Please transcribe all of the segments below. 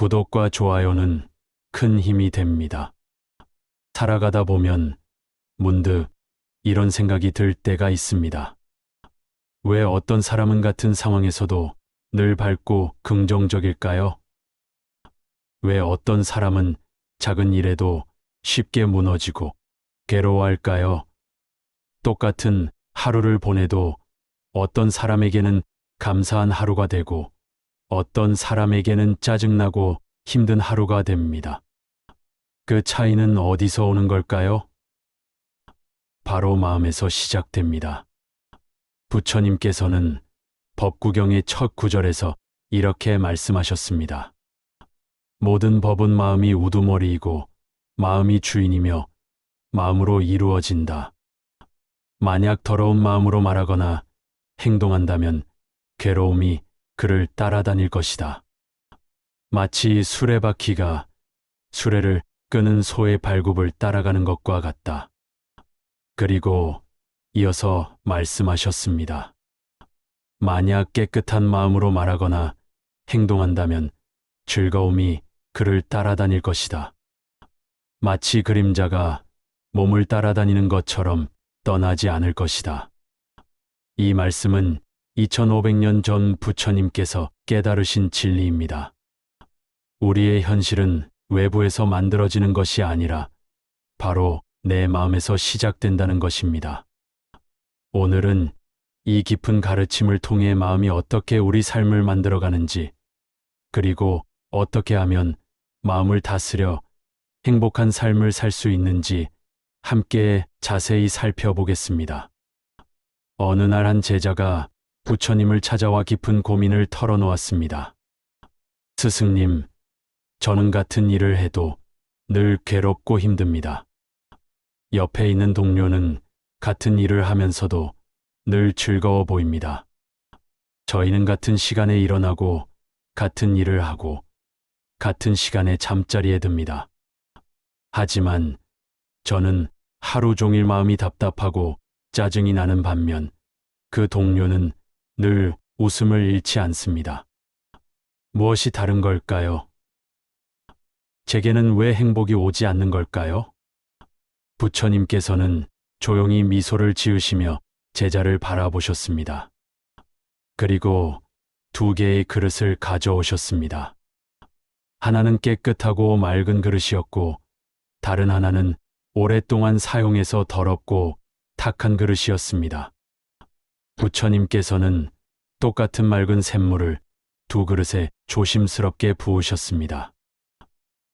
구독과 좋아요는 큰 힘이 됩니다. 살아가다 보면 문득 이런 생각이 들 때가 있습니다. 왜 어떤 사람은 같은 상황에서도 늘 밝고 긍정적일까요? 왜 어떤 사람은 작은 일에도 쉽게 무너지고 괴로워할까요? 똑같은 하루를 보내도 어떤 사람에게는 감사한 하루가 되고 어떤 사람에게는 짜증나고 힘든 하루가 됩니다. 그 차이는 어디서 오는 걸까요? 바로 마음에서 시작됩니다. 부처님께서는 법구경의 첫 구절에서 이렇게 말씀하셨습니다. 모든 법은 마음이 우두머리이고 마음이 주인이며 마음으로 이루어진다. 만약 더러운 마음으로 말하거나 행동한다면 괴로움이 그를 따라다닐 것이다. 마치 수레바퀴가 수레를 끄는 소의 발굽을 따라가는 것과 같다. 그리고 이어서 말씀하셨습니다. 만약 깨끗한 마음으로 말하거나 행동한다면 즐거움이 그를 따라다닐 것이다. 마치 그림자가 몸을 따라다니는 것처럼 떠나지 않을 것이다. 이 말씀은 2500년 전 부처님께서 깨달으신 진리입니다. 우리의 현실은 외부에서 만들어지는 것이 아니라 바로 내 마음에서 시작된다는 것입니다. 오늘은 이 깊은 가르침을 통해 마음이 어떻게 우리 삶을 만들어가는지, 그리고 어떻게 하면 마음을 다스려 행복한 삶을 살 수 있는지 함께 자세히 살펴보겠습니다. 어느 날 한 제자가 부처님을 찾아와 깊은 고민을 털어놓았습니다. 스승님, 저는 같은 일을 해도 늘 괴롭고 힘듭니다. 옆에 있는 동료는 같은 일을 하면서도 늘 즐거워 보입니다. 저희는 같은 시간에 일어나고 같은 일을 하고 같은 시간에 잠자리에 듭니다. 하지만 저는 하루 종일 마음이 답답하고 짜증이 나는 반면 그 동료는 늘 웃음을 잃지 않습니다. 무엇이 다른 걸까요? 제게는 왜 행복이 오지 않는 걸까요? 부처님께서는 조용히 미소를 지으시며 제자를 바라보셨습니다. 그리고 2개의 그릇을 가져오셨습니다. 하나는 깨끗하고 맑은 그릇이었고 다른 하나는 오랫동안 사용해서 더럽고 탁한 그릇이었습니다. 부처님께서는 똑같은 맑은 샘물을 2 그릇에 조심스럽게 부으셨습니다.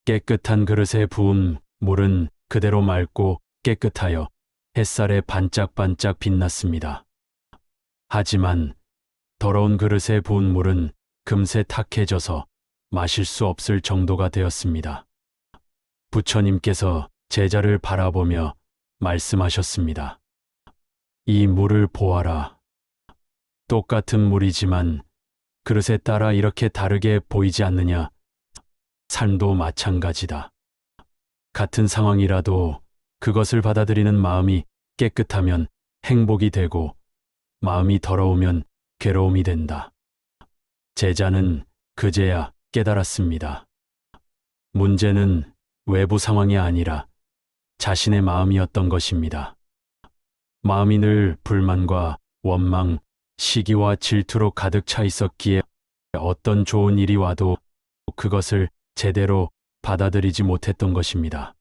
깨끗한 그릇에 부은 물은 그대로 맑고 깨끗하여 햇살에 반짝반짝 빛났습니다. 하지만 더러운 그릇에 부은 물은 금세 탁해져서 마실 수 없을 정도가 되었습니다. 부처님께서 제자를 바라보며 말씀하셨습니다. 이 물을 보아라. 똑같은 물이지만 그릇에 따라 이렇게 다르게 보이지 않느냐? 삶도 마찬가지다. 같은 상황이라도 그것을 받아들이는 마음이 깨끗하면 행복이 되고 마음이 더러우면 괴로움이 된다. 제자는 그제야 깨달았습니다. 문제는 외부 상황이 아니라 자신의 마음이었던 것입니다. 마음이 늘 불만과 원망, 시기와 질투로 가득 차 있었기에 어떤 좋은 일이 와도 그것을 제대로 받아들이지 못했던 것입니다.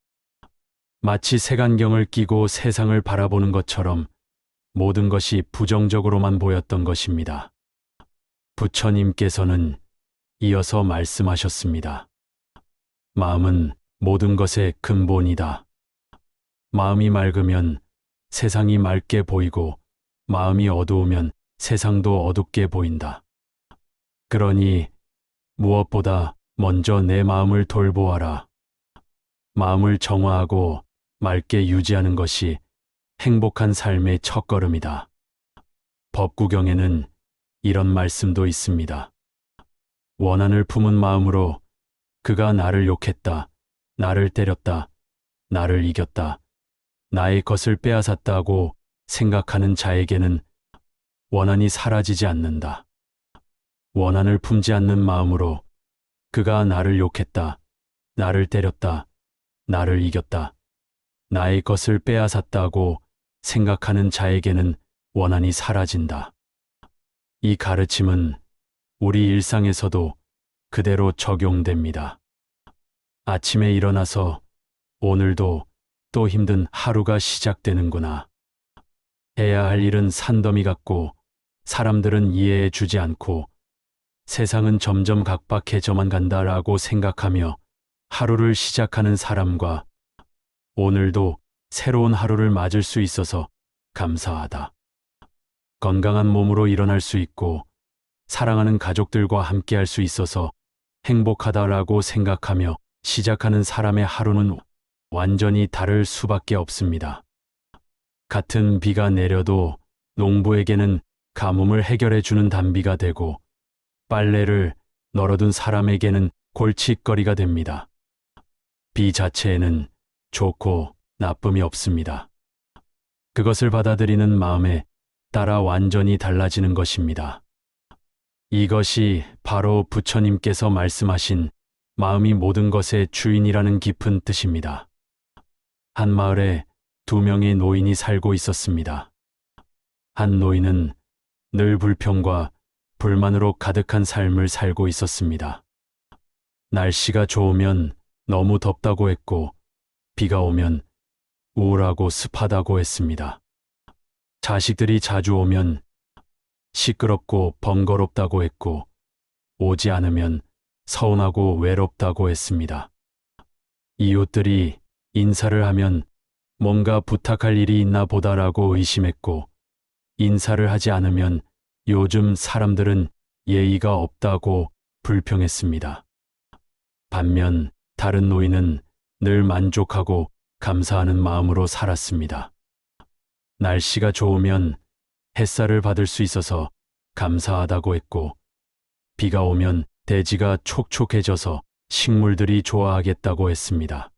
마치 색안경을 끼고 세상을 바라보는 것처럼 모든 것이 부정적으로만 보였던 것입니다. 부처님께서는 이어서 말씀하셨습니다. 마음은 모든 것의 근본이다. 마음이 맑으면 세상이 맑게 보이고 마음이 어두우면 세상도 어둡게 보인다. 그러니 무엇보다 먼저 내 마음을 돌보아라. 마음을 정화하고 맑게 유지하는 것이 행복한 삶의 첫걸음이다. 법구경에는 이런 말씀도 있습니다. 원한을 품은 마음으로 그가 나를 욕했다, 나를 때렸다, 나를 이겼다, 나의 것을 빼앗았다고 생각하는 자에게는 원한이 사라지지 않는다. 원한을 품지 않는 마음으로 그가 나를 욕했다. 나를 때렸다. 나를 이겼다. 나의 것을 빼앗았다고 생각하는 자에게는 원한이 사라진다. 이 가르침은 우리 일상에서도 그대로 적용됩니다. 아침에 일어나서 오늘도 또 힘든 하루가 시작되는구나. 해야 할 일은 산더미 같고 사람들은 이해해 주지 않고 세상은 점점 각박해져만 간다라고 생각하며 하루를 시작하는 사람과 오늘도 새로운 하루를 맞을 수 있어서 감사하다. 건강한 몸으로 일어날 수 있고 사랑하는 가족들과 함께할 수 있어서 행복하다라고 생각하며 시작하는 사람의 하루는 완전히 다를 수밖에 없습니다. 같은 비가 내려도 농부에게는 가뭄을 해결해 주는 단비가 되고 빨래를 널어둔 사람에게는 골칫거리가 됩니다. 비 자체에는 좋고 나쁨이 없습니다. 그것을 받아들이는 마음에 따라 완전히 달라지는 것입니다. 이것이 바로 부처님께서 말씀하신 마음이 모든 것의 주인이라는 깊은 뜻입니다. 한 마을에 2명의 노인이 살고 있었습니다. 한 노인은 늘 불평과 불만으로 가득한 삶을 살고 있었습니다. 날씨가 좋으면 너무 덥다고 했고 비가 오면 우울하고 습하다고 했습니다. 자식들이 자주 오면 시끄럽고 번거롭다고 했고 오지 않으면 서운하고 외롭다고 했습니다. 이웃들이 인사를 하면 뭔가 부탁할 일이 있나 보다라고 의심했고 인사를 하지 않으면 요즘 사람들은 예의가 없다고 불평했습니다. 반면 다른 노인은 늘 만족하고 감사하는 마음으로 살았습니다. 날씨가 좋으면 햇살을 받을 수 있어서 감사하다고 했고 비가 오면 대지가 촉촉해져서 식물들이 좋아하겠다고 했습니다.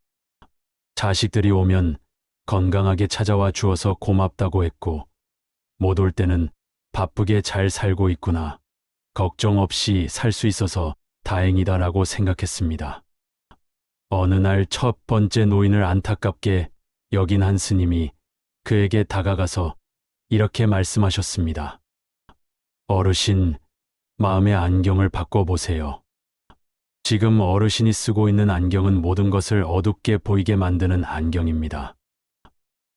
자식들이 오면 건강하게 찾아와 주어서 고맙다고 했고 못 올 때는 바쁘게 잘 살고 있구나. 걱정 없이 살 수 있어서 다행이다라고 생각했습니다. 어느 날 첫 번째 노인을 안타깝게 여긴 한 스님이 그에게 다가가서 이렇게 말씀하셨습니다. 어르신, 마음의 안경을 바꿔보세요. 지금 어르신이 쓰고 있는 안경은 모든 것을 어둡게 보이게 만드는 안경입니다.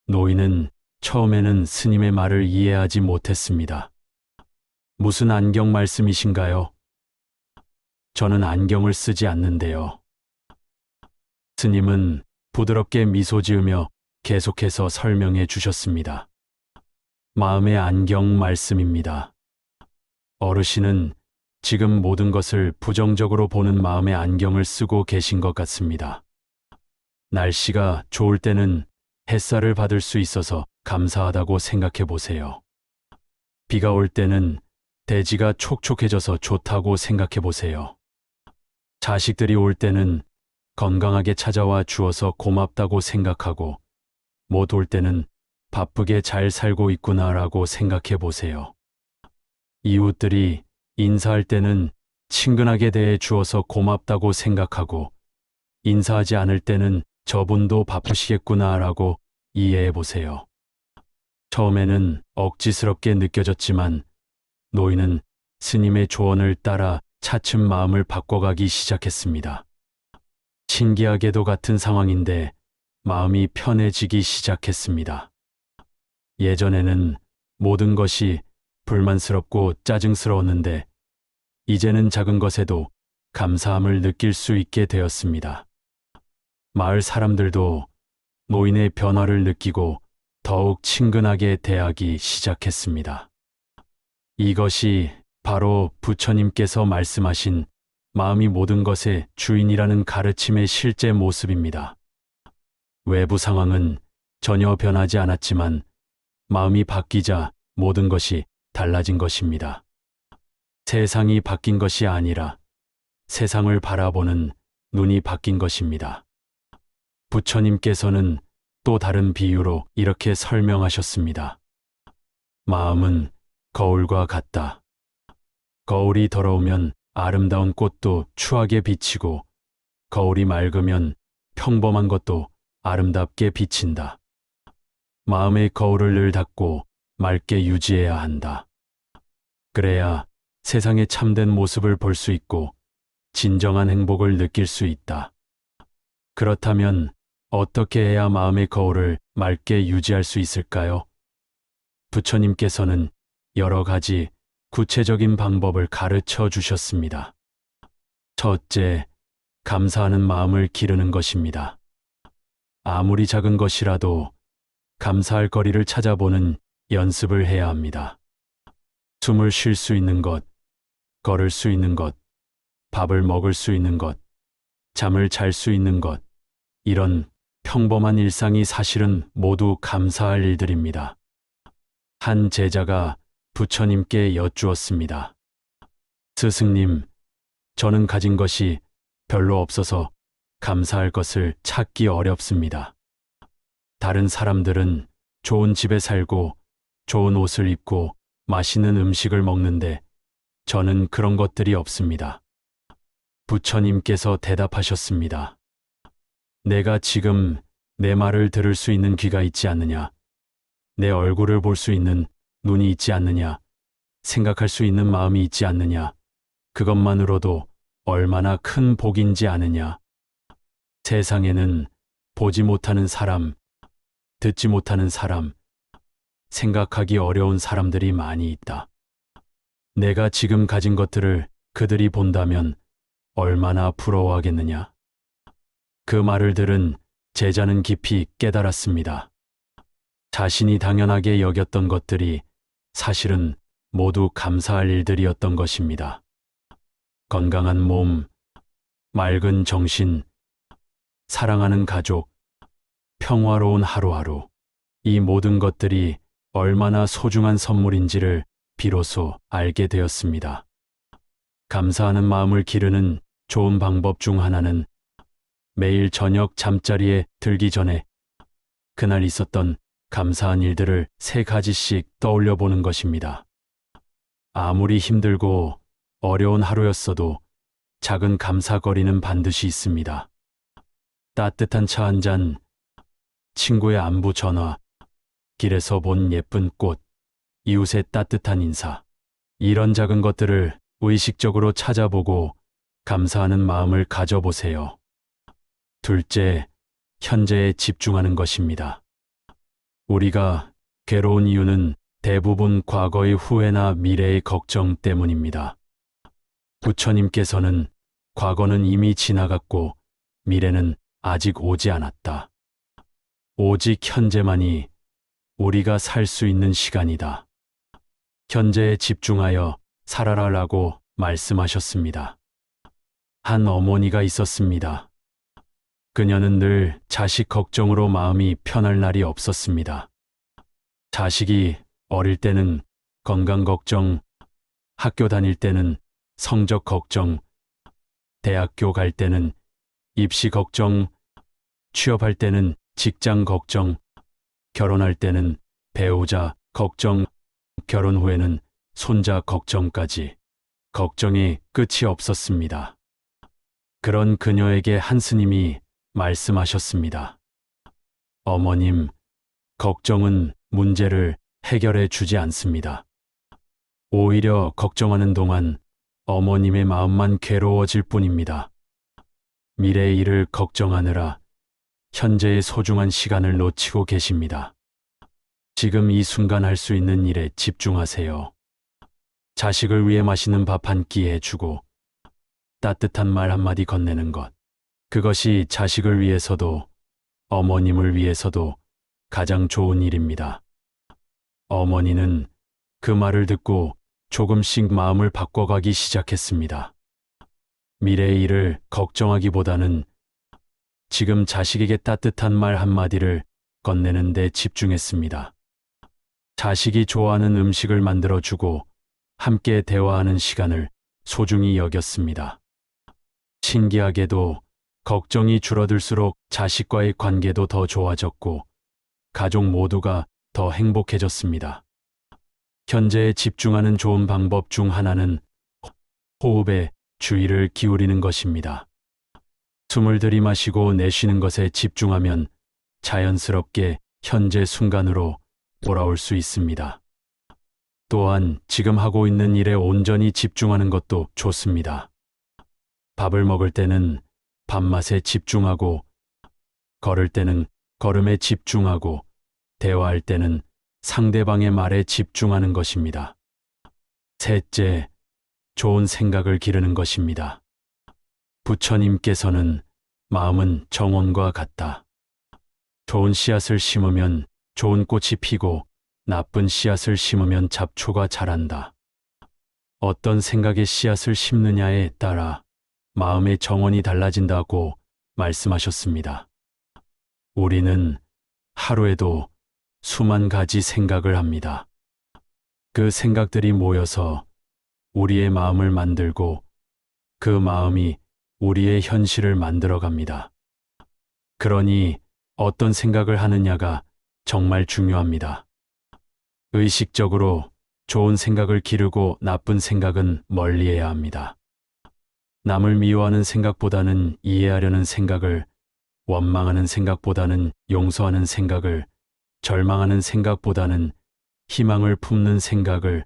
노인은 처음에는 스님의 말을 이해하지 못했습니다. 무슨 안경 말씀이신가요? 저는 안경을 쓰지 않는데요. 스님은 부드럽게 미소 지으며 계속해서 설명해 주셨습니다. 마음의 안경 말씀입니다. 어르신은 지금 모든 것을 부정적으로 보는 마음의 안경을 쓰고 계신 것 같습니다. 날씨가 좋을 때는 햇살을 받을 수 있어서 감사하다고 생각해 보세요. 비가 올 때는 대지가 촉촉해져서 좋다고 생각해 보세요. 자식들이 올 때는 건강하게 찾아와 주어서 고맙다고 생각하고 못 올 때는 바쁘게 잘 살고 있구나라고 생각해 보세요. 이웃들이 인사할 때는 친근하게 대해 주어서 고맙다고 생각하고 인사하지 않을 때는 저분도 바쁘시겠구나라고 이해해 보세요. 처음에는 억지스럽게 느껴졌지만 노인은 스님의 조언을 따라 차츰 마음을 바꿔가기 시작했습니다. 신기하게도 같은 상황인데 마음이 편해지기 시작했습니다. 예전에는 모든 것이 불만스럽고 짜증스러웠는데 이제는 작은 것에도 감사함을 느낄 수 있게 되었습니다. 마을 사람들도 노인의 변화를 느끼고 더욱 친근하게 대하기 시작했습니다. 이것이 바로 부처님께서 말씀하신 마음이 모든 것의 주인이라는 가르침의 실제 모습입니다. 외부 상황은 전혀 변하지 않았지만 마음이 바뀌자 모든 것이 달라진 것입니다. 세상이 바뀐 것이 아니라 세상을 바라보는 눈이 바뀐 것입니다. 부처님께서는 또 다른 비유로 이렇게 설명하셨습니다. 마음은 거울과 같다. 거울이 더러우면 아름다운 꽃도 추하게 비치고 거울이 맑으면 평범한 것도 아름답게 비친다. 마음의 거울을 늘 닫고 맑게 유지해야 한다. 그래야 세상의 참된 모습을 볼 수 있고 진정한 행복을 느낄 수 있다. 그렇다면 어떻게 해야 마음의 거울을 맑게 유지할 수 있을까요? 부처님께서는 여러 가지 구체적인 방법을 가르쳐 주셨습니다. 첫째, 감사하는 마음을 기르는 것입니다. 아무리 작은 것이라도 감사할 거리를 찾아보는 연습을 해야 합니다. 숨을 쉴 수 있는 것, 걸을 수 있는 것, 밥을 먹을 수 있는 것, 잠을 잘 수 있는 것, 이런 평범한 일상이 사실은 모두 감사할 일들입니다. 한 제자가 부처님께 여쭈었습니다. 스승님, 저는 가진 것이 별로 없어서 감사할 것을 찾기 어렵습니다. 다른 사람들은 좋은 집에 살고 좋은 옷을 입고 맛있는 음식을 먹는데 저는 그런 것들이 없습니다. 부처님께서 대답하셨습니다. 내가 지금 내 말을 들을 수 있는 귀가 있지 않느냐? 내 얼굴을 볼 수 있는 눈이 있지 않느냐? 생각할 수 있는 마음이 있지 않느냐? 그것만으로도 얼마나 큰 복인지 아느냐? 세상에는 보지 못하는 사람, 듣지 못하는 사람, 생각하기 어려운 사람들이 많이 있다. 내가 지금 가진 것들을 그들이 본다면 얼마나 부러워하겠느냐? 그 말을 들은 제자는 깊이 깨달았습니다. 자신이 당연하게 여겼던 것들이 사실은 모두 감사할 일들이었던 것입니다. 건강한 몸, 맑은 정신, 사랑하는 가족, 평화로운 하루하루, 이 모든 것들이 얼마나 소중한 선물인지를 비로소 알게 되었습니다. 감사하는 마음을 기르는 좋은 방법 중 하나는 매일 저녁 잠자리에 들기 전에 그날 있었던 감사한 일들을 3가지씩 떠올려 보는 것입니다. 아무리 힘들고 어려운 하루였어도 작은 감사거리는 반드시 있습니다. 따뜻한 차 한 잔, 친구의 안부 전화, 길에서 본 예쁜 꽃, 이웃의 따뜻한 인사. 이런 작은 것들을 의식적으로 찾아보고 감사하는 마음을 가져보세요. 둘째, 현재에 집중하는 것입니다. 우리가 괴로운 이유는 대부분 과거의 후회나 미래의 걱정 때문입니다. 부처님께서는 과거는 이미 지나갔고 미래는 아직 오지 않았다. 오직 현재만이 우리가 살 수 있는 시간이다. 현재에 집중하여 살아라라고 말씀하셨습니다. 한 어머니가 있었습니다. 그녀는 늘 자식 걱정으로 마음이 편할 날이 없었습니다. 자식이 어릴 때는 건강 걱정, 학교 다닐 때는 성적 걱정, 대학교 갈 때는 입시 걱정, 취업할 때는 직장 걱정, 결혼할 때는 배우자 걱정, 결혼 후에는 손자 걱정까지 걱정이 끝이 없었습니다. 그런 그녀에게 한 스님이 말씀하셨습니다. 어머님, 걱정은 문제를 해결해 주지 않습니다. 오히려 걱정하는 동안 어머님의 마음만 괴로워질 뿐입니다. 미래의 일을 걱정하느라 현재의 소중한 시간을 놓치고 계십니다. 지금 이 순간 할 수 있는 일에 집중하세요. 자식을 위해 맛있는 밥 한 끼 해주고 따뜻한 말 한마디 건네는 것. 그것이 자식을 위해서도 어머님을 위해서도 가장 좋은 일입니다. 어머니는 그 말을 듣고 조금씩 마음을 바꿔가기 시작했습니다. 미래의 일을 걱정하기보다는 지금 자식에게 따뜻한 말 한마디를 건네는 데 집중했습니다. 자식이 좋아하는 음식을 만들어주고 함께 대화하는 시간을 소중히 여겼습니다. 신기하게도 걱정이 줄어들수록 자식과의 관계도 더 좋아졌고 가족 모두가 더 행복해졌습니다. 현재에 집중하는 좋은 방법 중 하나는 호흡에 주의를 기울이는 것입니다. 숨을 들이마시고 내쉬는 것에 집중하면 자연스럽게 현재 순간으로 돌아올 수 있습니다. 또한 지금 하고 있는 일에 온전히 집중하는 것도 좋습니다. 밥을 먹을 때는 밥맛에 집중하고, 걸을 때는 걸음에 집중하고, 대화할 때는 상대방의 말에 집중하는 것입니다. 셋째, 좋은 생각을 기르는 것입니다. 부처님께서는 마음은 정원과 같다. 좋은 씨앗을 심으면 좋은 꽃이 피고 나쁜 씨앗을 심으면 잡초가 자란다. 어떤 생각의 씨앗을 심느냐에 따라 마음의 정원이 달라진다고 말씀하셨습니다. 우리는 하루에도 수만 가지 생각을 합니다. 그 생각들이 모여서 우리의 마음을 만들고 그 마음이 우리의 현실을 만들어 갑니다. 그러니 어떤 생각을 하느냐가 정말 중요합니다. 의식적으로 좋은 생각을 기르고 나쁜 생각은 멀리해야 합니다. 남을 미워하는 생각보다는 이해하려는 생각을, 원망하는 생각보다는 용서하는 생각을, 절망하는 생각보다는 희망을 품는 생각을,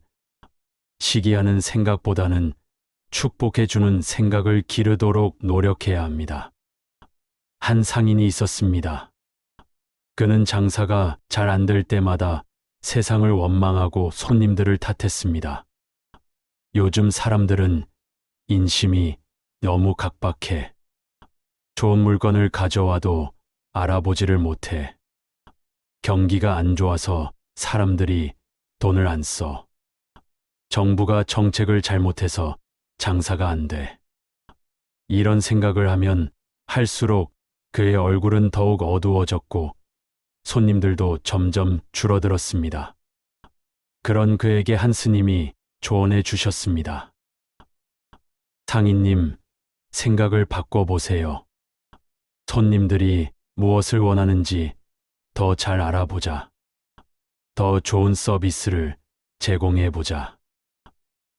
시기하는 생각보다는 축복해주는 생각을 기르도록 노력해야 합니다. 한 상인이 있었습니다. 그는 장사가 잘 안 될 때마다 세상을 원망하고 손님들을 탓했습니다. 요즘 사람들은 인심이 너무 각박해. 좋은 물건을 가져와도 알아보지를 못해. 경기가 안 좋아서 사람들이 돈을 안 써. 정부가 정책을 잘못해서 장사가 안 돼. 이런 생각을 하면 할수록 그의 얼굴은 더욱 어두워졌고 손님들도 점점 줄어들었습니다. 그런 그에게 한 스님이 조언해 주셨습니다. 상인님, 생각을 바꿔보세요. 손님들이 무엇을 원하는지 더 잘 알아보자. 더 좋은 서비스를 제공해보자.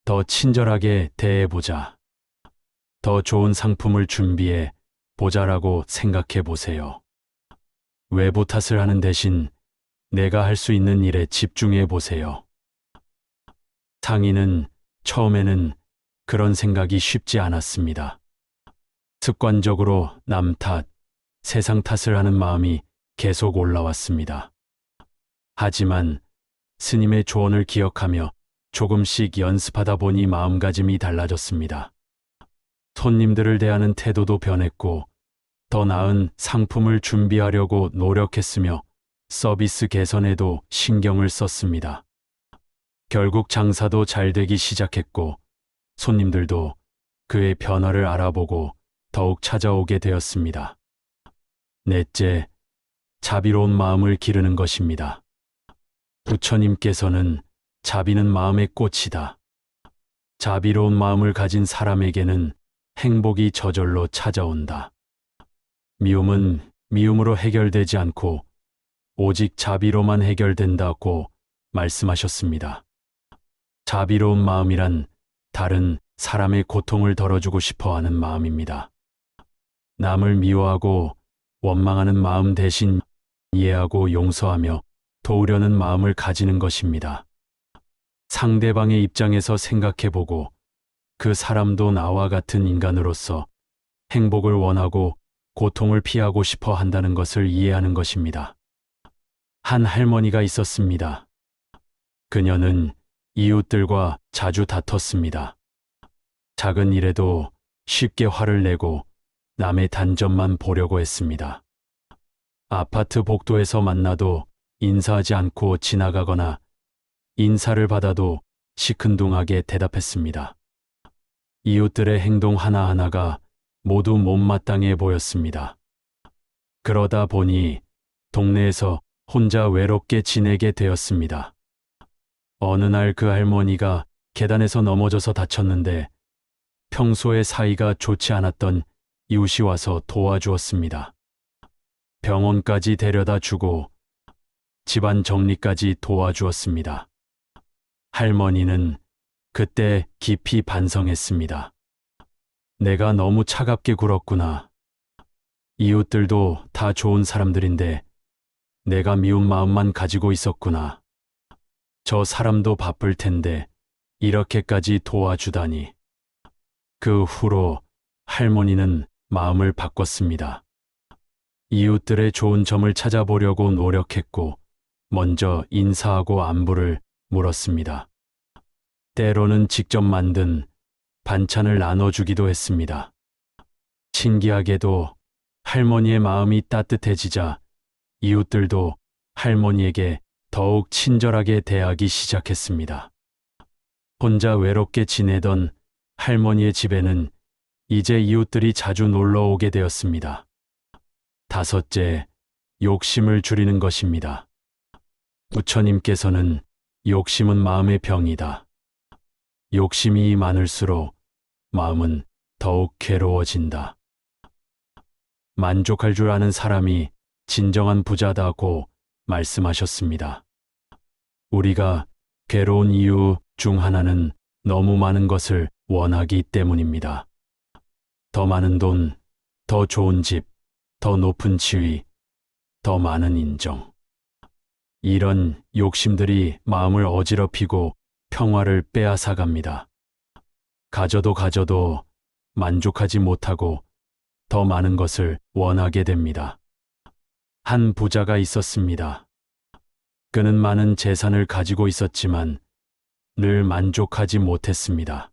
더 친절하게 대해보자. 더 좋은 상품을 준비해 보자라고 생각해 보세요. 외부 탓을 하는 대신 내가 할 수 있는 일에 집중해 보세요. 상인은 처음에는 그런 생각이 쉽지 않았습니다. 습관적으로 남 탓, 세상 탓을 하는 마음이 계속 올라왔습니다. 하지만 스님의 조언을 기억하며 조금씩 연습하다 보니 마음가짐이 달라졌습니다. 손님들을 대하는 태도도 변했고 더 나은 상품을 준비하려고 노력했으며 서비스 개선에도 신경을 썼습니다. 결국 장사도 잘 되기 시작했고 손님들도 그의 변화를 알아보고 더욱 찾아오게 되었습니다. 넷째, 자비로운 마음을 기르는 것입니다. 부처님께서는 자비는 마음의 꽃이다. 자비로운 마음을 가진 사람에게는 행복이 저절로 찾아온다. 미움은 미움으로 해결되지 않고 오직 자비로만 해결된다고 말씀하셨습니다. 자비로운 마음이란 다른 사람의 고통을 덜어주고 싶어 하는 마음입니다. 남을 미워하고 원망하는 마음 대신 이해하고 용서하며 도우려는 마음을 가지는 것입니다. 상대방의 입장에서 생각해보고 그 사람도 나와 같은 인간으로서 행복을 원하고 고통을 피하고 싶어 한다는 것을 이해하는 것입니다. 한 할머니가 있었습니다. 그녀는 이웃들과 자주 다퉜습니다. 작은 일에도 쉽게 화를 내고 남의 단점만 보려고 했습니다. 아파트 복도에서 만나도 인사하지 않고 지나가거나 인사를 받아도 시큰둥하게 대답했습니다. 이웃들의 행동 하나하나가 모두 못마땅해 보였습니다. 그러다 보니 동네에서 혼자 외롭게 지내게 되었습니다. 어느 날 그 할머니가 계단에서 넘어져서 다쳤는데 평소에 사이가 좋지 않았던 이웃이 와서 도와주었습니다. 병원까지 데려다 주고 집안 정리까지 도와주었습니다. 할머니는 그때 깊이 반성했습니다. 내가 너무 차갑게 굴었구나. 이웃들도 다 좋은 사람들인데 내가 미운 마음만 가지고 있었구나. 저 사람도 바쁠 텐데 이렇게까지 도와주다니. 그 후로 할머니는 마음을 바꿨습니다. 이웃들의 좋은 점을 찾아보려고 노력했고, 먼저 인사하고 안부를 물었습니다. 때로는 직접 만든 반찬을 나눠주기도 했습니다. 신기하게도 할머니의 마음이 따뜻해지자 이웃들도 할머니에게 더욱 친절하게 대하기 시작했습니다. 혼자 외롭게 지내던 할머니의 집에는 이제 이웃들이 자주 놀러 오게 되었습니다. 다섯째, 욕심을 줄이는 것입니다. 부처님께서는 욕심은 마음의 병이다. 욕심이 많을수록 마음은 더욱 괴로워진다. 만족할 줄 아는 사람이 진정한 부자다고 말씀하셨습니다. 우리가 괴로운 이유 중 하나는 너무 많은 것을 원하기 때문입니다. 더 많은 돈, 더 좋은 집, 더 높은 지위, 더 많은 인정. 이런 욕심들이 마음을 어지럽히고 평화를 빼앗아갑니다. 가져도 만족하지 못하고 더 많은 것을 원하게 됩니다. 한 부자가 있었습니다. 그는 많은 재산을 가지고 있었지만 늘 만족하지 못했습니다.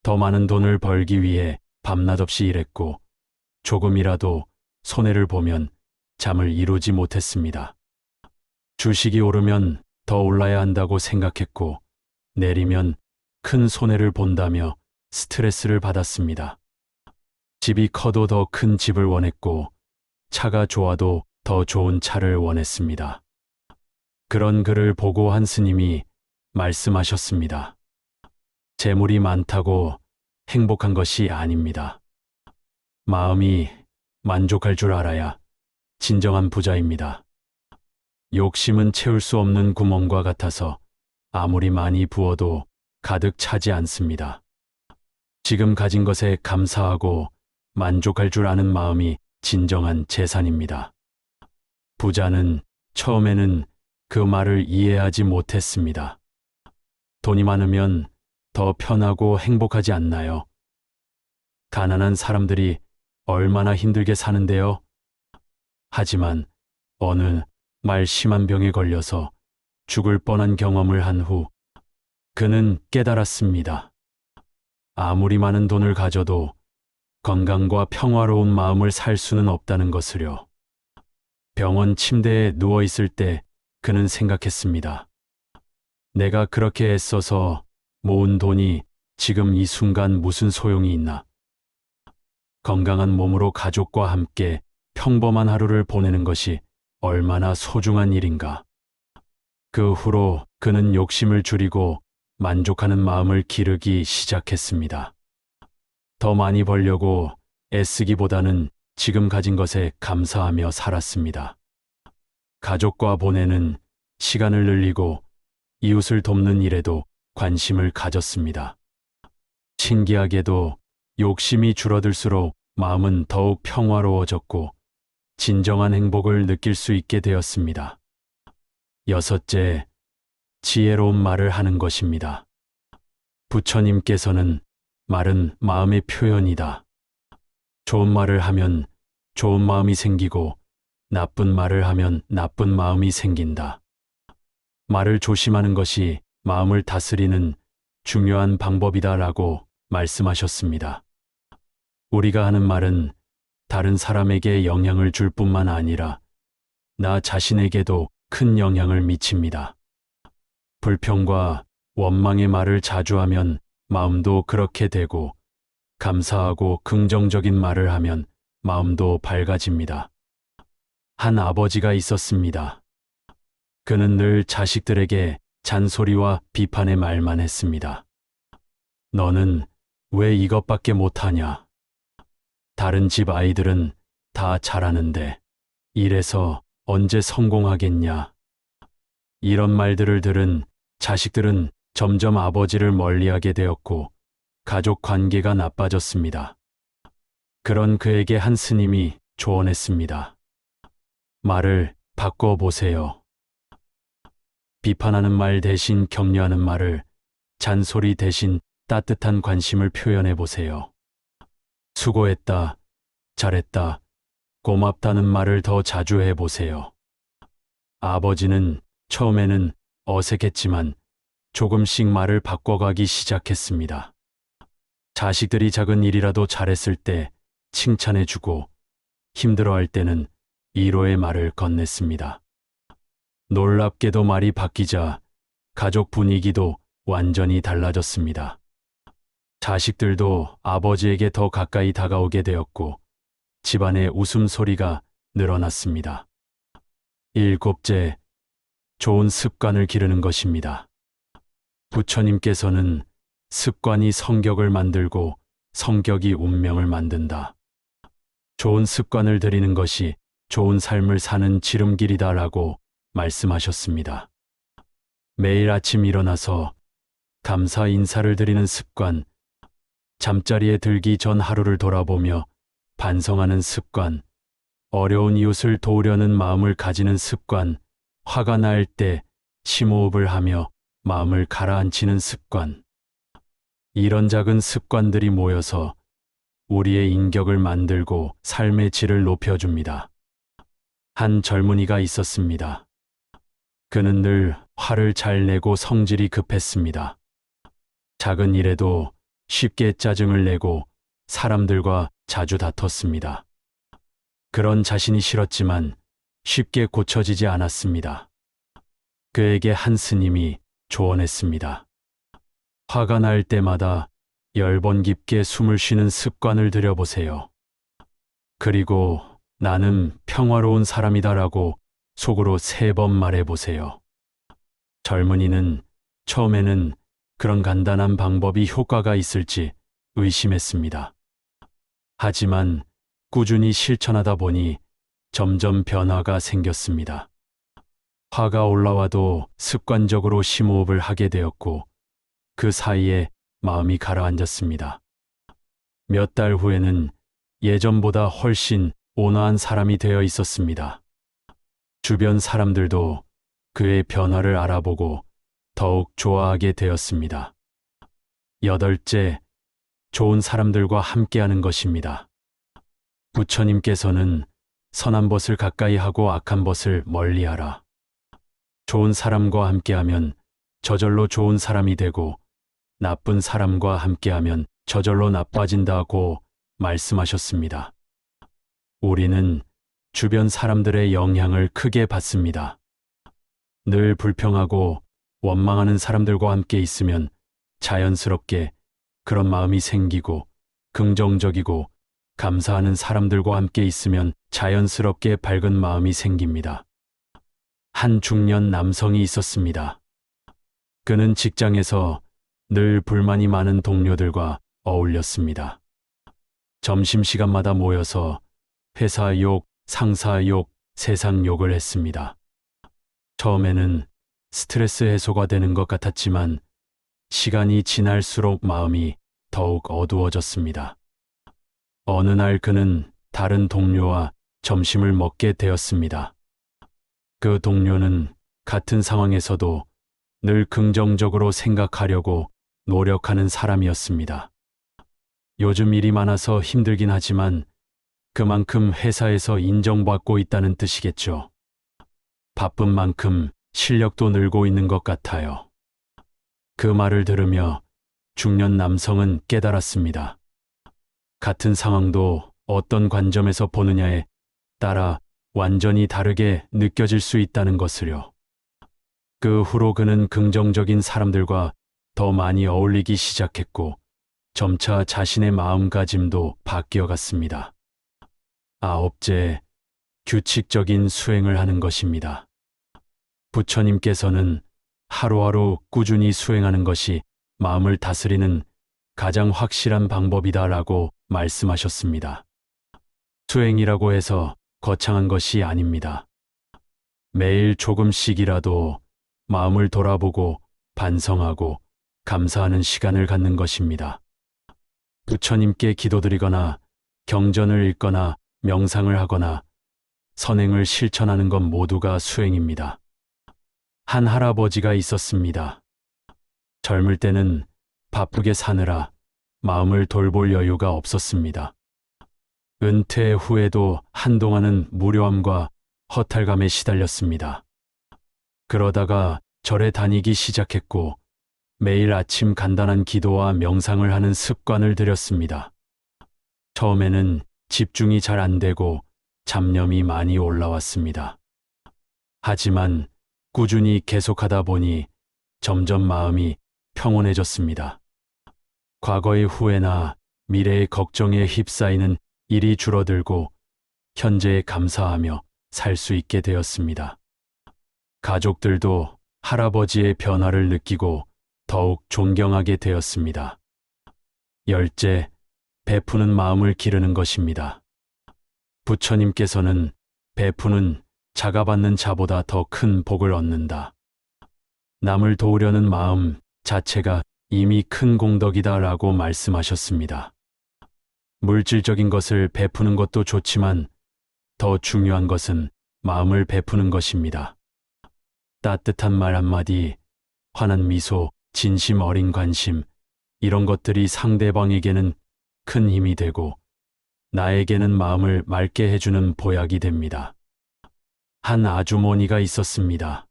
더 많은 돈을 벌기 위해 밤낮 없이 일했고 조금이라도 손해를 보면 잠을 이루지 못했습니다. 주식이 오르면 더 올라야 한다고 생각했고 내리면 큰 손해를 본다며 스트레스를 받았습니다. 집이 커도 더 큰 집을 원했고 차가 좋아도 더 좋은 차를 원했습니다. 그런 그를 보고 한 스님이 말씀하셨습니다. 재물이 많다고 행복한 것이 아닙니다. 마음이 만족할 줄 알아야 진정한 부자입니다. 욕심은 채울 수 없는 구멍과 같아서 아무리 많이 부어도 가득 차지 않습니다. 지금 가진 것에 감사하고 만족할 줄 아는 마음이 진정한 재산입니다. 부자는 처음에는 그 말을 이해하지 못했습니다. 돈이 많으면 더 편하고 행복하지 않나요? 가난한 사람들이 얼마나 힘들게 사는데요? 하지만 어느 말 심한 병에 걸려서 죽을 뻔한 경험을 한 후 그는 깨달았습니다. 아무리 많은 돈을 가져도 건강과 평화로운 마음을 살 수는 없다는 것을요. 병원 침대에 누워 있을 때 그는 생각했습니다. 내가 그렇게 애써서 모은 돈이 지금 이 순간 무슨 소용이 있나? 건강한 몸으로 가족과 함께 평범한 하루를 보내는 것이 얼마나 소중한 일인가. 그 후로 그는 욕심을 줄이고 만족하는 마음을 기르기 시작했습니다. 더 많이 벌려고 애쓰기보다는 지금 가진 것에 감사하며 살았습니다. 가족과 보내는 시간을 늘리고 이웃을 돕는 일에도 관심을 가졌습니다. 신기하게도 욕심이 줄어들수록 마음은 더욱 평화로워졌고 진정한 행복을 느낄 수 있게 되었습니다. 여섯째, 지혜로운 말을 하는 것입니다. 부처님께서는 말은 마음의 표현이다. 좋은 말을 하면 좋은 마음이 생기고 나쁜 말을 하면 나쁜 마음이 생긴다. 말을 조심하는 것이 마음을 다스리는 중요한 방법이다라고 말씀하셨습니다. 우리가 하는 말은 다른 사람에게 영향을 줄 뿐만 아니라 나 자신에게도 큰 영향을 미칩니다. 불평과 원망의 말을 자주 하면 마음도 그렇게 되고 감사하고 긍정적인 말을 하면 마음도 밝아집니다. 한 아버지가 있었습니다. 그는 늘 자식들에게 잔소리와 비판의 말만 했습니다. 너는 왜 이것밖에 못하냐? 다른 집 아이들은 다 잘하는데 이래서 언제 성공하겠냐? 이런 말들을 들은 자식들은 점점 아버지를 멀리하게 되었고 가족 관계가 나빠졌습니다. 그런 그에게 한 스님이 조언했습니다. 말을 바꿔보세요. 비판하는 말 대신 격려하는 말을, 잔소리 대신 따뜻한 관심을 표현해 보세요. 수고했다, 잘했다, 고맙다는 말을 더 자주 해 보세요. 아버지는 처음에는 어색했지만 조금씩 말을 바꿔가기 시작했습니다. 자식들이 작은 일이라도 잘했을 때 칭찬해주고 힘들어할 때는 위로의 말을 건넸습니다. 놀랍게도 말이 바뀌자 가족 분위기도 완전히 달라졌습니다. 자식들도 아버지에게 더 가까이 다가오게 되었고 집안의 웃음소리가 늘어났습니다. 일곱째, 좋은 습관을 기르는 것입니다. 부처님께서는 습관이 성격을 만들고 성격이 운명을 만든다. 좋은 습관을 들이는 것이 좋은 삶을 사는 지름길이다라고 말씀하셨습니다. 매일 아침 일어나서 감사 인사를 드리는 습관, 잠자리에 들기 전 하루를 돌아보며 반성하는 습관, 어려운 이웃을 도우려는 마음을 가지는 습관, 화가 날 때 심호흡을 하며 마음을 가라앉히는 습관. 이런 작은 습관들이 모여서 우리의 인격을 만들고 삶의 질을 높여줍니다. 한 젊은이가 있었습니다. 그는 늘 화를 잘 내고 성질이 급했습니다. 작은 일에도 쉽게 짜증을 내고 사람들과 자주 다퉜습니다. 그런 자신이 싫었지만 쉽게 고쳐지지 않았습니다. 그에게 한 스님이 조언했습니다. 화가 날 때마다 10번 깊게 숨을 쉬는 습관을 들여보세요. 그리고 나는 평화로운 사람이다라고 속으로 3번 말해보세요. 젊은이는 처음에는 그런 간단한 방법이 효과가 있을지 의심했습니다. 하지만 꾸준히 실천하다 보니 점점 변화가 생겼습니다. 화가 올라와도 습관적으로 심호흡을 하게 되었고 그 사이에 마음이 가라앉았습니다. 몇 달 후에는 예전보다 훨씬 온화한 사람이 되어 있었습니다. 주변 사람들도 그의 변화를 알아보고 더욱 좋아하게 되었습니다. 여덟째, 좋은 사람들과 함께하는 것입니다. 부처님께서는 선한 벗을 가까이 하고 악한 벗을 멀리하라. 좋은 사람과 함께하면 저절로 좋은 사람이 되고 나쁜 사람과 함께하면 저절로 나빠진다고 말씀하셨습니다. 우리는 주변 사람들의 영향을 크게 받습니다. 늘 불평하고 원망하는 사람들과 함께 있으면 자연스럽게 그런 마음이 생기고 긍정적이고 감사하는 사람들과 함께 있으면 자연스럽게 밝은 마음이 생깁니다. 한 중년 남성이 있었습니다. 그는 직장에서 늘 불만이 많은 동료들과 어울렸습니다. 점심시간마다 모여서 회사 욕, 상사 욕, 세상 욕을 했습니다. 처음에는 스트레스 해소가 되는 것 같았지만 시간이 지날수록 마음이 더욱 어두워졌습니다. 어느 날 그는 다른 동료와 점심을 먹게 되었습니다. 그 동료는 같은 상황에서도 늘 긍정적으로 생각하려고 노력하는 사람이었습니다. 요즘 일이 많아서 힘들긴 하지만 그만큼 회사에서 인정받고 있다는 뜻이겠죠. 바쁜 만큼 실력도 늘고 있는 것 같아요. 그 말을 들으며 중년 남성은 깨달았습니다. 같은 상황도 어떤 관점에서 보느냐에 따라 완전히 다르게 느껴질 수 있다는 것을요. 그 후로 그는 긍정적인 사람들과 더 많이 어울리기 시작했고 점차 자신의 마음가짐도 바뀌어갔습니다. 아홉째, 규칙적인 수행을 하는 것입니다. 부처님께서는 하루하루 꾸준히 수행하는 것이 마음을 다스리는 가장 확실한 방법이다라고 말씀하셨습니다. 수행이라고 해서 거창한 것이 아닙니다. 매일 조금씩이라도 마음을 돌아보고 반성하고 감사하는 시간을 갖는 것입니다. 부처님께 기도드리거나 경전을 읽거나 명상을 하거나 선행을 실천하는 것 모두가 수행입니다. 한 할아버지가 있었습니다. 젊을 때는 바쁘게 사느라 마음을 돌볼 여유가 없었습니다. 은퇴 후에도 한동안은 무료함과 허탈감에 시달렸습니다. 그러다가 절에 다니기 시작했고 매일 아침 간단한 기도와 명상을 하는 습관을 들였습니다. 처음에는 집중이 잘 안 되고 잡념이 많이 올라왔습니다. 하지만 꾸준히 계속하다 보니 점점 마음이 평온해졌습니다. 과거의 후회나 미래의 걱정에 휩싸이는 일이 줄어들고 현재에 감사하며 살 수 있게 되었습니다. 가족들도 할아버지의 변화를 느끼고 더욱 존경하게 되었습니다. 열째, 베푸는 마음을 기르는 것입니다. 부처님께서는 베푸는 자가 받는 자보다 더 큰 복을 얻는다. 남을 도우려는 마음 자체가 이미 큰 공덕이다라고 말씀하셨습니다. 물질적인 것을 베푸는 것도 좋지만 더 중요한 것은 마음을 베푸는 것입니다. 따뜻한 말 한마디, 환한 미소, 진심 어린 관심, 이런 것들이 상대방에게는 큰 힘이 되고 나에게는 마음을 맑게 해주는 보약이 됩니다. 한 아주머니가 있었습니다.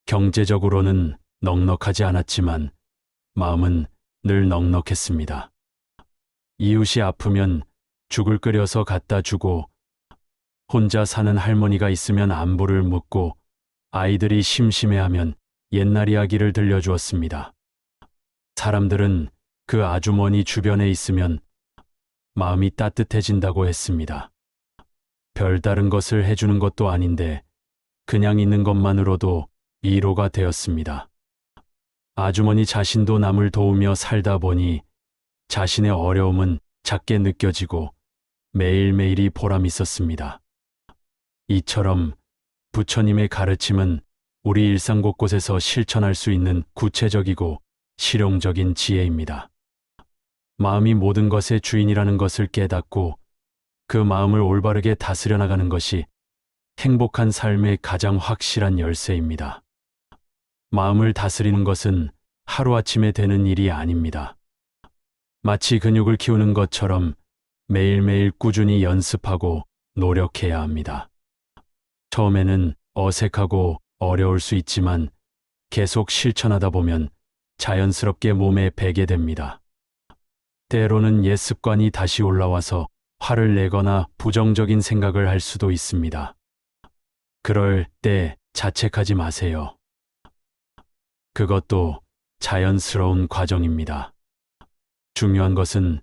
경제적으로는 넉넉하지 않았지만 마음은 늘 넉넉했습니다. 이웃이 아프면 죽을 끓여서 갖다 주고 혼자 사는 할머니가 있으면 안부를 묻고 아이들이 심심해하면 옛날 이야기를 들려주었습니다. 사람들은 그 아주머니 주변에 있으면 마음이 따뜻해진다고 했습니다. 별다른 것을 해주는 것도 아닌데 그냥 있는 것만으로도 위로가 되었습니다. 아주머니 자신도 남을 도우며 살다 보니 자신의 어려움은 작게 느껴지고 매일매일이 보람 있었습니다. 이처럼 부처님의 가르침은 우리 일상 곳곳에서 실천할 수 있는 구체적이고 실용적인 지혜입니다. 마음이 모든 것의 주인이라는 것을 깨닫고 그 마음을 올바르게 다스려 나가는 것이 행복한 삶의 가장 확실한 열쇠입니다. 마음을 다스리는 것은 하루아침에 되는 일이 아닙니다. 마치 근육을 키우는 것처럼 매일매일 꾸준히 연습하고 노력해야 합니다. 처음에는 어색하고 어려울 수 있지만 계속 실천하다 보면 자연스럽게 몸에 배게 됩니다. 때로는 옛 습관이 다시 올라와서 화를 내거나 부정적인 생각을 할 수도 있습니다. 그럴 때 자책하지 마세요. 그것도 자연스러운 과정입니다. 중요한 것은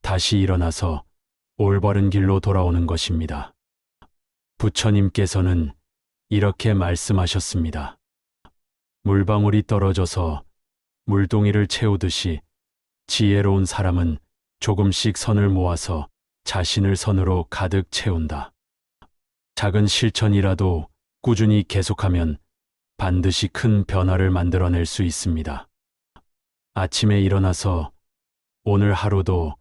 다시 일어나서 올바른 길로 돌아오는 것입니다. 부처님께서는 이렇게 말씀하셨습니다. 물방울이 떨어져서 물동이를 채우듯이 지혜로운 사람은 조금씩 선을 모아서 자신을 선으로 가득 채운다. 작은 실천이라도 꾸준히 계속하면 반드시 큰 변화를 만들어낼 수 있습니다. 아침에 일어나서 오늘 하루도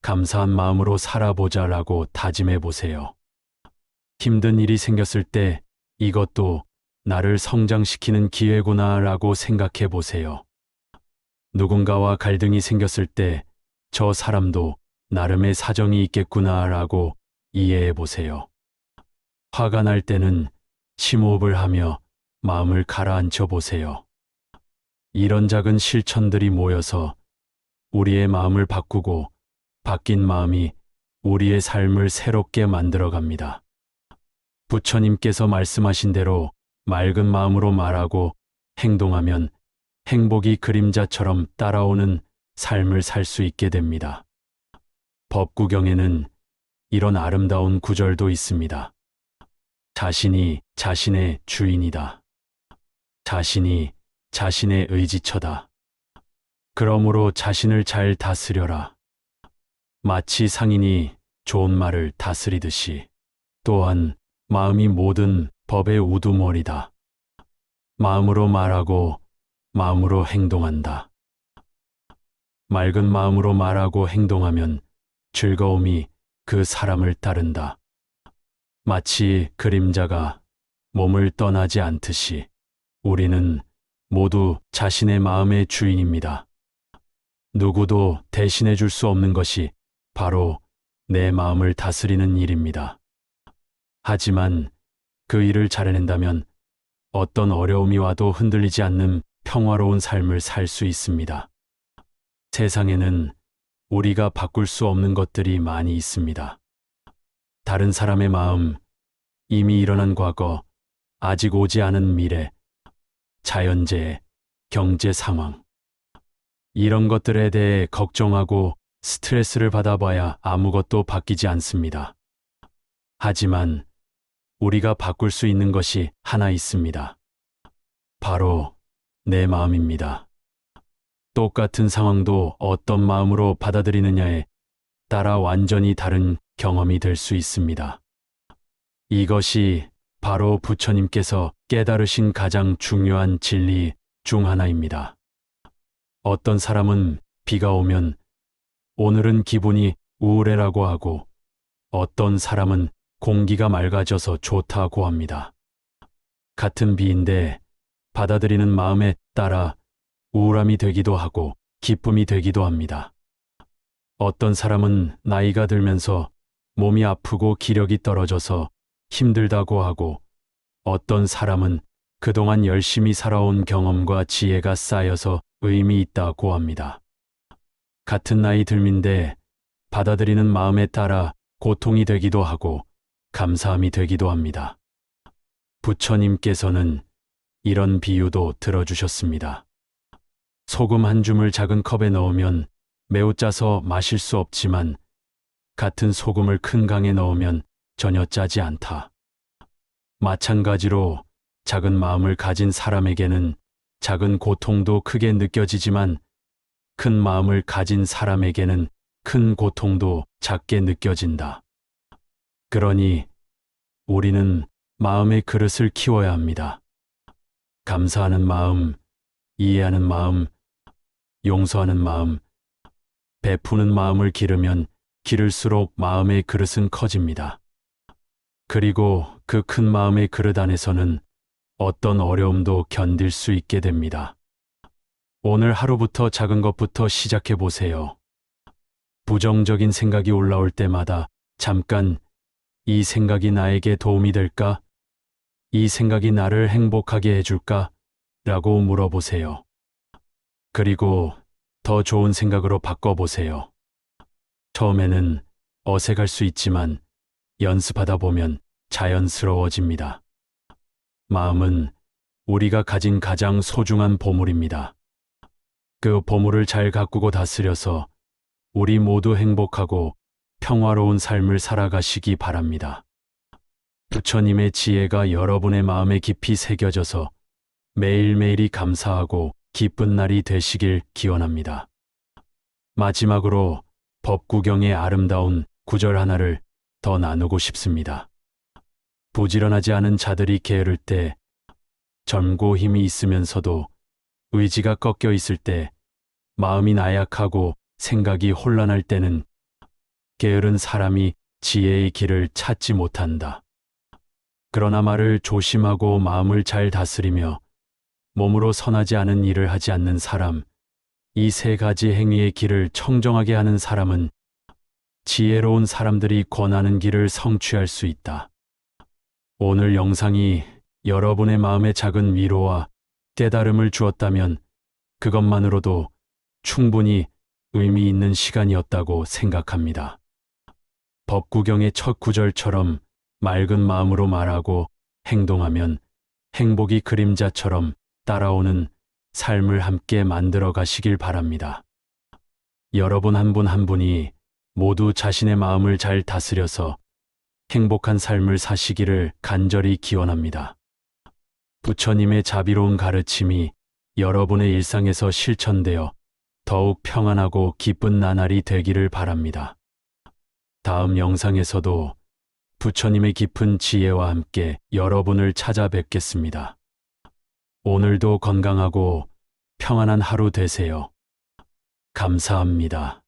감사한 마음으로 살아보자라고 다짐해 보세요. 힘든 일이 생겼을 때 이것도 나를 성장시키는 기회구나라고 생각해 보세요. 누군가와 갈등이 생겼을 때 저 사람도 나름의 사정이 있겠구나라고 이해해 보세요. 화가 날 때는 심호흡을 하며 마음을 가라앉혀 보세요. 이런 작은 실천들이 모여서 우리의 마음을 바꾸고 바뀐 마음이 우리의 삶을 새롭게 만들어 갑니다. 부처님께서 말씀하신 대로 맑은 마음으로 말하고 행동하면 행복이 그림자처럼 따라오는 삶을 살 수 있게 됩니다. 법구경에는 이런 아름다운 구절도 있습니다. 자신이 자신의 주인이다. 자신이 자신의 의지처다. 그러므로 자신을 잘 다스려라. 마치 상인이 좋은 말을 다스리듯이. 또한 마음이 모든 법의 우두머리다. 마음으로 말하고 마음으로 행동한다. 맑은 마음으로 말하고 행동하면 즐거움이 그 사람을 따른다. 마치 그림자가 몸을 떠나지 않듯이 우리는 모두 자신의 마음의 주인입니다. 누구도 대신해 줄 수 없는 것이 바로 내 마음을 다스리는 일입니다. 하지만 그 일을 잘해낸다면 어떤 어려움이 와도 흔들리지 않는 평화로운 삶을 살 수 있습니다. 세상에는 우리가 바꿀 수 없는 것들이 많이 있습니다. 다른 사람의 마음, 이미 일어난 과거, 아직 오지 않은 미래, 자연재해, 경제 상황. 이런 것들에 대해 걱정하고 스트레스를 받아봐야 아무것도 바뀌지 않습니다. 하지만 우리가 바꿀 수 있는 것이 하나 있습니다. 바로 내 마음입니다. 똑같은 상황도 어떤 마음으로 받아들이느냐에 따라 완전히 다른 경험이 될 수 있습니다. 이것이 바로 부처님께서 깨달으신 가장 중요한 진리 중 하나입니다. 어떤 사람은 비가 오면 오늘은 기분이 우울해라고 하고 어떤 사람은 공기가 맑아져서 좋다고 합니다. 같은 비인데 받아들이는 마음에 따라 우울함이 되기도 하고 기쁨이 되기도 합니다. 어떤 사람은 나이가 들면서 몸이 아프고 기력이 떨어져서 힘들다고 하고 어떤 사람은 그동안 열심히 살아온 경험과 지혜가 쌓여서 의미 있다고 합니다. 같은 나이 들민데 받아들이는 마음에 따라 고통이 되기도 하고 감사함이 되기도 합니다. 부처님께서는 이런 비유도 들어주셨습니다. 소금 한 줌을 작은 컵에 넣으면 매우 짜서 마실 수 없지만 같은 소금을 큰 강에 넣으면 전혀 짜지 않다. 마찬가지로 작은 마음을 가진 사람에게는 작은 고통도 크게 느껴지지만 큰 마음을 가진 사람에게는 큰 고통도 작게 느껴진다. 그러니 우리는 마음의 그릇을 키워야 합니다. 감사하는 마음, 이해하는 마음, 용서하는 마음, 베푸는 마음을 기르면 기를수록 마음의 그릇은 커집니다. 그리고 그 큰 마음의 그릇 안에서는 어떤 어려움도 견딜 수 있게 됩니다. 오늘 하루부터 작은 것부터 시작해 보세요. 부정적인 생각이 올라올 때마다 잠깐 이 생각이 나에게 도움이 될까? 이 생각이 나를 행복하게 해줄까? 라고 물어보세요. 그리고 더 좋은 생각으로 바꿔보세요. 처음에는 어색할 수 있지만 연습하다 보면 자연스러워집니다. 마음은 우리가 가진 가장 소중한 보물입니다. 그 보물을 잘 가꾸고 다스려서 우리 모두 행복하고 평화로운 삶을 살아가시기 바랍니다. 부처님의 지혜가 여러분의 마음에 깊이 새겨져서 매일매일이 감사하고 기쁜 날이 되시길 기원합니다. 마지막으로 법구경의 아름다운 구절 하나를 더 나누고 싶습니다. 부지런하지 않은 자들이 게으를 때, 젊고 힘이 있으면서도 의지가 꺾여 있을 때, 마음이 나약하고 생각이 혼란할 때는 게으른 사람이 지혜의 길을 찾지 못한다. 그러나 말을 조심하고 마음을 잘 다스리며 몸으로 선하지 않은 일을 하지 않는 사람, 이 세 가지 행위의 길을 청정하게 하는 사람은 지혜로운 사람들이 권하는 길을 성취할 수 있다. 오늘 영상이 여러분의 마음에 작은 위로와 깨달음을 주었다면 그것만으로도 충분히 의미 있는 시간이었다고 생각합니다. 법구경의 첫 구절처럼 맑은 마음으로 말하고 행동하면 행복이 그림자처럼 따라오는 삶을 함께 만들어 가시길 바랍니다. 여러분 한 분 한 분이 모두 자신의 마음을 잘 다스려서 행복한 삶을 사시기를 간절히 기원합니다. 부처님의 자비로운 가르침이 여러분의 일상에서 실천되어 더욱 평안하고 기쁜 나날이 되기를 바랍니다. 다음 영상에서도 부처님의 깊은 지혜와 함께 여러분을 찾아뵙겠습니다. 오늘도 건강하고 평안한 하루 되세요. 감사합니다.